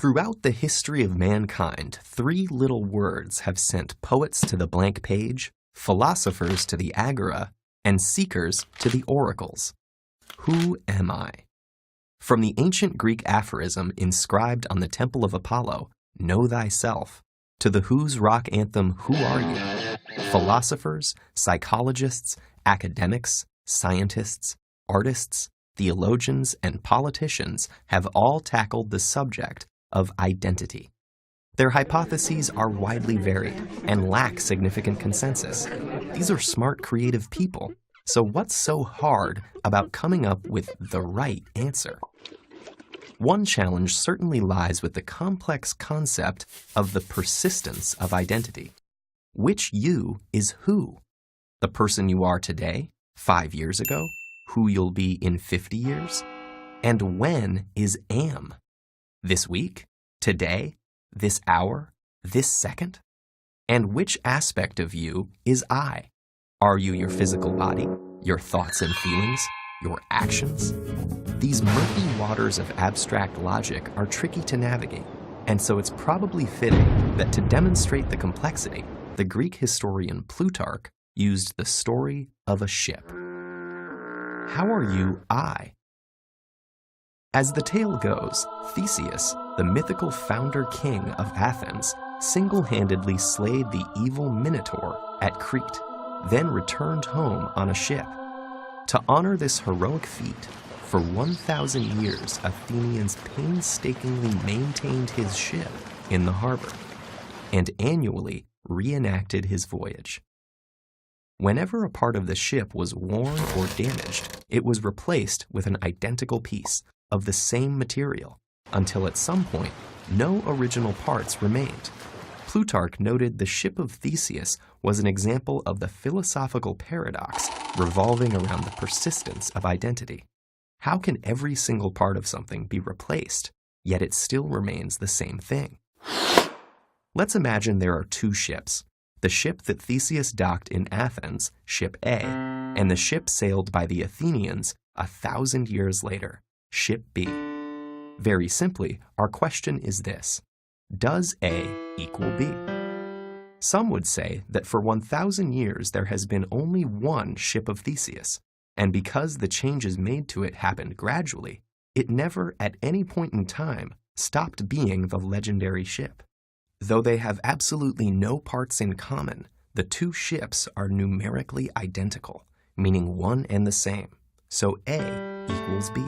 Throughout the history of mankind, three little words have sent poets to the blank page, philosophers to the agora, and seekers to the oracles. Who am I? From the ancient Greek aphorism inscribed on the Temple of Apollo, "Know thyself," to the Who's rock anthem, "Who are you?" Philosophers, psychologists, academics, scientists, artists, theologians, and politicians have all tackled the subject of identity. Their hypotheses are widely varied and lack significant consensus. These are smart, creative people. So what's so hard about coming up with the right answer? One challenge certainly lies with the complex concept of the persistence of identity. Which you is who? The person you are today, 5 years ago, who you'll be in 50 years? And when is am? This week? Today? This hour? This second? And which aspect of you is I? Are you your physical body, your thoughts and feelings, your actions? These murky waters of abstract logic are tricky to navigate, and so it's probably fitting that to demonstrate the complexity, the Greek historian Plutarch used the story of a ship. How are you I? As the tale goes, Theseus, the mythical founder-king of Athens, single-handedly slayed the evil Minotaur at Crete, then returned home on a ship. To honor this heroic feat, for 1,000 years Athenians painstakingly maintained his ship in the harbor, and annually reenacted his voyage. Whenever a part of the ship was worn or damaged, it was replaced with an identical piece of the same material, until at some point, no original parts remained. Plutarch noted the ship of Theseus was an example of the philosophical paradox revolving around the persistence of identity. How can every single part of something be replaced, yet it still remains the same thing? Let's imagine there are two ships. The ship that Theseus docked in Athens, Ship A, and the ship sailed by the Athenians 1,000 years later, Ship B. Very simply, our question is this: does A equal B? Some would say that for 1,000 years there has been only one ship of Theseus, and because the changes made to it happened gradually, it never at any point in time stopped being the legendary ship. Though they have absolutely no parts in common, the two ships are numerically identical, meaning one and the same, so A equals B.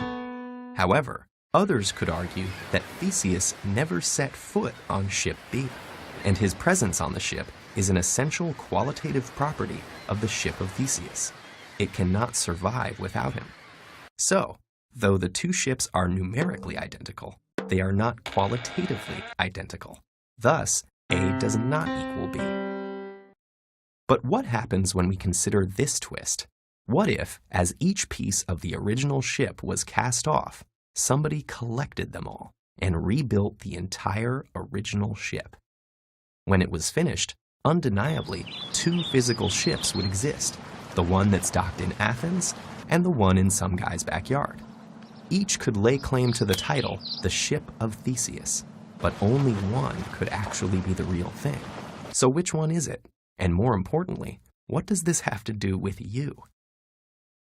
However, others could argue that Theseus never set foot on Ship B, and his presence on the ship is an essential qualitative property of the ship of Theseus. It cannot survive without him. So, though the two ships are numerically identical, they are not qualitatively identical. Thus, A does not equal B. But what happens when we consider this twist? What if, as each piece of the original ship was cast off, somebody collected them all and rebuilt the entire original ship? When it was finished, undeniably, two physical ships would exist, the one that's docked in Athens and the one in some guy's backyard. Each could lay claim to the title, the Ship of Theseus, but only one could actually be the real thing. So which one is it? And more importantly, what does this have to do with you?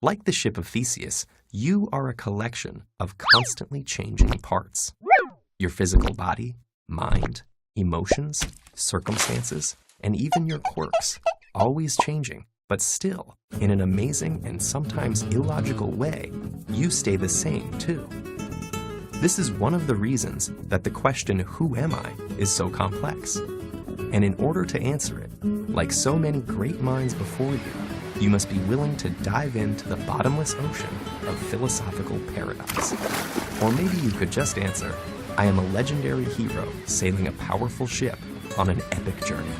Like the ship of Theseus, you are a collection of constantly changing parts. Your physical body, mind, emotions, circumstances, and even your quirks, always changing, but still, in an amazing and sometimes illogical way, you stay the same too. This is one of the reasons that the question, who am I, is so complex. And in order to answer it, like so many great minds before you, you must be willing to dive into the bottomless ocean of philosophical paradox. Or maybe you could just answer, I am a legendary hero sailing a powerful ship on an epic journey.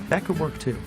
That could work too.